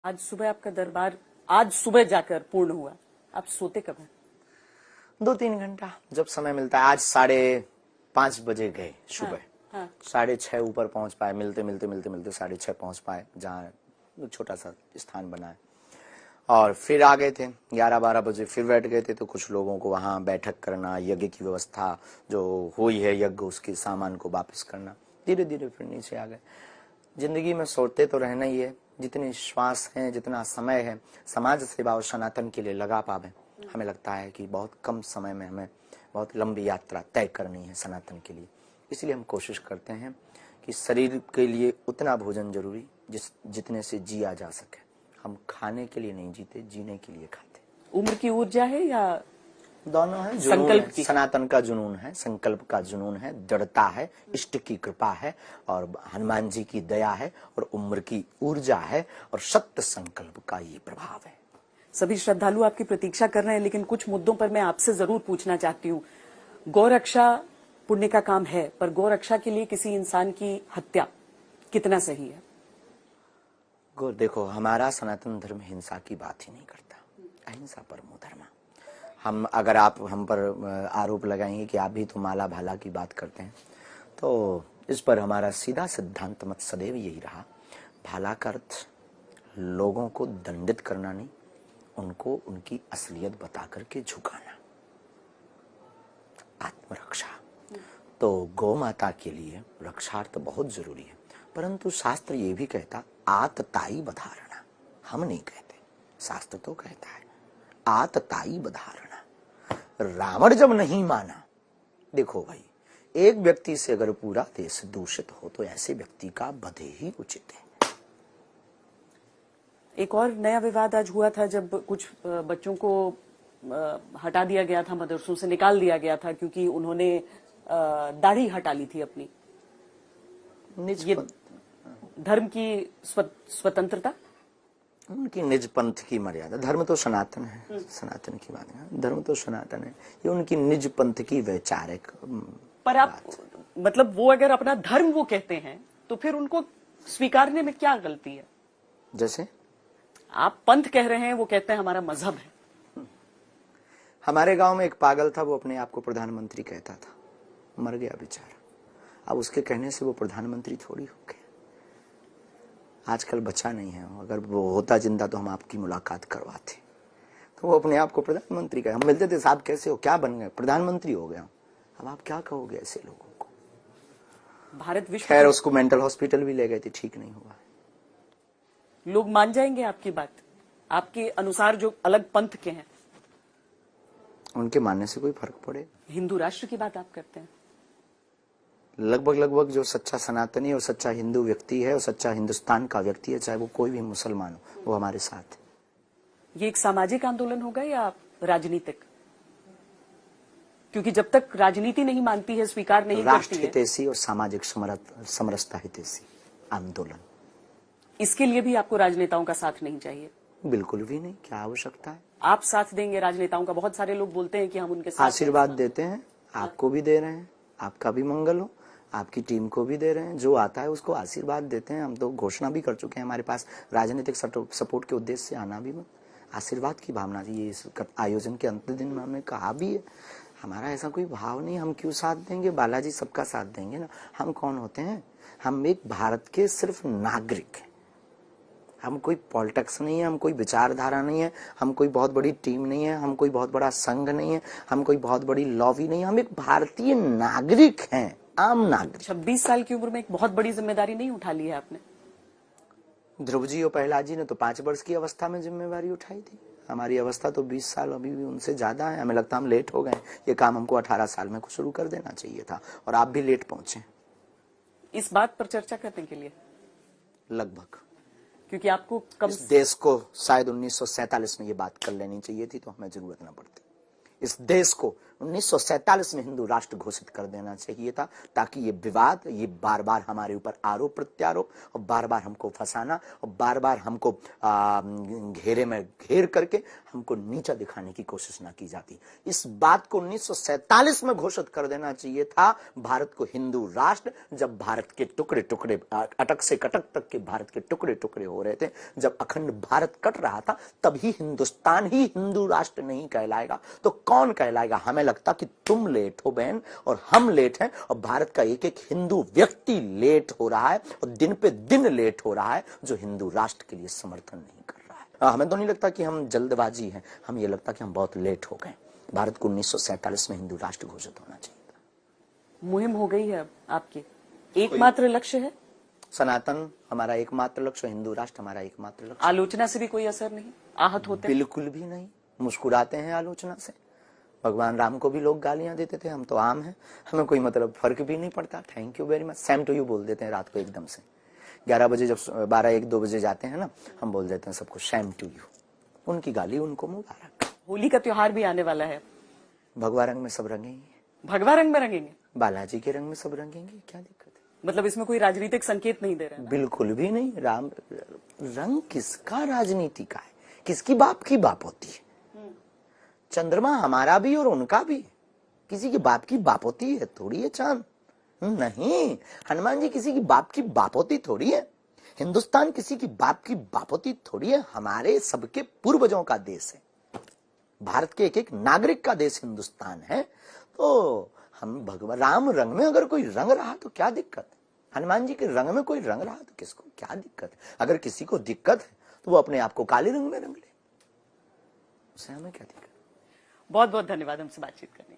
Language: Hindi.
आज सुबह आपका दरबार आज सुबह जाकर पूर्ण हुआ, आप सोते कब हैं? 2-3 घंटा जब समय मिलता है। आज 5:30 बजे गए सुबह। हाँ। 6:30 ऊपर पहुंच पाए, मिलते 6:30 पहुंच पाए, जहाँ छोटा सा स्थान बना है। और फिर आ गए थे 11-12 बजे, फिर बैठ गए थे। तो कुछ लोगों को वहां बैठक करना, यज्ञ की व्यवस्था जो हुई है यज्ञ उसके सामान को वापस करना, धीरे धीरे फिर नीचे आ गए। जिंदगी में सोते तो रहना ही है। जितनी श्वास है, जितना समय है समाज सेवा और सनातन के लिए लगा पावे। हमें लगता है कि बहुत कम समय में हमें बहुत लंबी यात्रा तय करनी है सनातन के लिए। इसलिए हम कोशिश करते हैं कि शरीर के लिए उतना भोजन जरूरी जितने से जिया जा सके। हम खाने के लिए नहीं जीते, जीने के लिए खाते। उम्र की ऊर्जा है या दोनों है, संकल्प की? सनातन का जुनून है, संकल्प का जुनून है, दृढ़ता है, इष्ट की कृपा है, और हनुमान जी की दया है, और उम्र की ऊर्जा है, और सत्य संकल्प का ये प्रभाव है। सभी श्रद्धालु आपकी प्रतीक्षा कर रहे हैं, लेकिन कुछ मुद्दों पर मैं आपसे जरूर पूछना चाहती हूँ। गौरक्षा पुण्य का काम है, पर गौरक्षा के लिए किसी इंसान की हत्या कितना सही है? देखो, हमारा सनातन धर्म हिंसा की बात ही नहीं करता। अहिंसा परमो धर्म। अगर आप हम पर आरोप लगाएंगे कि आप भी तो माला भाला की बात करते हैं, तो इस पर हमारा सीधा सिद्धांत मत सदैव यही रहा, भाला का अर्थ लोगों को दंडित करना नहीं, उनको उनकी असलियत बता करके झुकाना, आत्मरक्षा। तो गौ माता के लिए रक्षार्थ बहुत जरूरी है, परंतु शास्त्र ये भी कहता आतताई बधारणा। हम नहीं कहते, शास्त्र तो कहता है आतताई बधारणा। रावण जब नहीं माना, देखो भाई, एक व्यक्ति से अगर पूरा देश दूषित हो तो ऐसे व्यक्ति का वध ही उचित है। एक और नया विवाद आज हुआ था जब कुछ बच्चों को हटा दिया गया था, मदरसों से निकाल दिया गया था क्योंकि उन्होंने दाढ़ी हटा ली थी अपनी। ये धर्म की स्वतंत्रता, उनकी निज पंथ की मर्यादा। धर्म तो सनातन है, सनातन की बात है, धर्म तो सनातन है, ये उनकी निज पंथ की वैचारिक। पर आप मतलब वो अगर अपना धर्म वो कहते हैं तो फिर उनको स्वीकारने में क्या गलती है? जैसे आप पंथ कह रहे हैं, वो कहते हैं हमारा मजहब है। हमारे गांव में एक पागल था, वो अपने आप को प्रधानमंत्री कहता था, मर गया बेचारा। अब उसके कहने से वो प्रधानमंत्री थोड़ी हो गया। आजकल बचा नहीं है, अगर वो होता जिंदा तो हम आपकी मुलाकात करवाते। तो वो अपने आप को प्रधानमंत्री कहे। हम मिलते थे, साहब कैसे हो, क्या बन गए? प्रधानमंत्री हो गया। अब आप क्या कहोगे ऐसे लोगों को? भारत विश्व, खैर उसको मेंटल हॉस्पिटल भी ले गए थे, ठीक नहीं हुआ। लोग मान जाएंगे आपकी बात, आपके अनुसार जो अलग पंथ के हैं? उनके मानने से कोई फर्क पड़े? हिंदू राष्ट्र की बात आप करते हैं। लगभग जो सच्चा सनातनी और सच्चा हिंदू व्यक्ति है और सच्चा हिंदुस्तान का व्यक्ति है, चाहे वो कोई भी मुसलमान हो, वो हमारे साथ है। ये एक सामाजिक आंदोलन होगा या राजनीतिक? क्योंकि जब तक राजनीति नहीं मानती है, स्वीकार नहीं करती है, राष्ट्र हितैषी और सामाजिक समरसता हितैषी आंदोलन। इसके लिए भी आपको राजनेताओं का साथ नहीं चाहिए? बिल्कुल भी नहीं, क्या आवश्यकता है? आप साथ देंगे राजनेताओं का? बहुत सारे लोग बोलते हैं कि हम उनके साथ आशीर्वाद देते हैं, आपको भी दे रहे हैं, आपका भी मंगल हो, आपकी टीम को भी दे रहे हैं, जो आता है उसको आशीर्वाद देते हैं। हम तो घोषणा भी कर चुके हैं, हमारे पास राजनीतिक सपोर्ट के उद्देश्य से आना भी मत, आशीर्वाद की भावना थी। ये इस आयोजन के अंतिम दिन में हमने कहा भी है, हमारा ऐसा कोई भाव नहीं, हम क्यों साथ देंगे, बालाजी सबका साथ देंगे ना। हम कौन होते हैं? हम एक भारत के सिर्फ नागरिक हैं, हम कोई पॉलिटिक्स नहीं है, हम कोई विचारधारा नहीं है, हम कोई बहुत बड़ी टीम नहीं है, हम कोई बहुत बड़ा संघ नहीं है, हम कोई बहुत बड़ी लॉबी नहीं है, हम एक भारतीय नागरिक हैं, आम नागरिक। 26 साल की उम्र में एक बहुत बड़ी जिम्मेदारी नहीं उठा ली है आपने? ध्रुव जी और प्रहलाद जी ने तो 5 वर्ष की अवस्था में जिम्मेवारी उठाई थी। हमारी अवस्था तो 20 साल अभी भी उनसे ज्यादा है। हमें लगता है हम लेट हो गए, ये काम हमको 18 साल में शुरू कर देना चाहिए था, और आप भी लेट पहुंचे। इस बात पर चर्चा करने के लिए लगभग, क्योंकि आपको कम इस देश को शायद 1947 में ये बात कर लेनी चाहिए थी, तो हमें जरूरत न पड़ती। इस देश को 1947 में हिंदू राष्ट्र घोषित कर देना चाहिए था, ताकि ये विवाद, ये बार बार हमारे ऊपर आरोप प्रत्यारोप और बार बार हमको फंसाना और बार बार हमको घेरे में घेर करके हमको नीचा दिखाने की कोशिश ना की जाती। इस बात को 1947 में घोषित कर देना चाहिए था भारत को हिंदू राष्ट्र, जब भारत के टुकड़े टुकड़े, अटक से कटक तक के भारत के टुकड़े टुकड़े हो रहे थे, जब अखंड भारत कट रहा था, तभी हिंदुस्तान ही हिंदू राष्ट्र नहीं कहलाएगा तो कौन कहलाएगा। हमें लगता कि तुम लेट हो बहन और हम लेट हैं, और भारत का एक एक हिंदू व्यक्ति लेट हो रहा है और दिन पे दिन लेट हो रहा है, जो हिंदू राष्ट्र के लिए समर्थन नहीं कर रहा है। हमें तो नहीं लगता कि हम जल्दबाजी हैं, हमें यह लगता कि हम बहुत लेट हो गए। भारत को 1947 में हिंदू राष्ट्र घोषित होना चाहिए था। मुहिम हो गई है अब आपकी, एकमात्र लक्ष्य है सनातन हमारा एकमात्र लक्ष्य, हिंदू राष्ट्र हमारा एकमात्र लक्ष्य। आलोचना से भी कोई असर नहीं, आहत होते बिल्कुल भी नहीं, मुस्कुराते हैं आलोचना से। भगवान राम को भी लोग गालियां देते थे, हम तो आम हैं, हमें कोई मतलब फर्क भी नहीं पड़ता। Thank you very much, same to you बोल देते हैं रात को एकदम से 11 बजे, जब 12-1-2 बजे जाते हैं ना, हम बोल देते हैं सबको सेम टू यू। उनकी गाली उनको मुबारक। होली का त्योहार भी आने वाला है, भगवा रंग में सब रंगेंगे, भगवा रंग में रंगेंगे, बालाजी के रंग में सब रंगेंगे, क्या दिक्कत है। मतलब इसमें कोई राजनीतिक संकेत नहीं दे रहे हैं? बिल्कुल भी नहीं। राम रंग किसका राजनीति का है, किसकी बाप की बाप होती है। चंद्रमा हमारा भी और उनका भी, किसी की बाप की बाप होती है थोड़ी है चांद। नहीं, हनुमान जी किसी की बाप की बाप होती थोड़ी है, हिंदुस्तान किसी की बाप की बाप होती थोड़ी है। हमारे सबके पूर्वजों का देश है, भारत के एक एक नागरिक का देश हिंदुस्तान है। तो हम भगवान राम रंग में अगर कोई रंग रहा तो क्या दिक्कत है, हनुमान जी के रंग में कोई रंग रहा तो किसको क्या दिक्कत है। अगर किसी को दिक्कत है तो वो अपने आप को काले रंग में रंग ले, उससे हमें क्या दिक्कत। बहुत बहुत धन्यवाद हमसे बातचीत करने के लिए।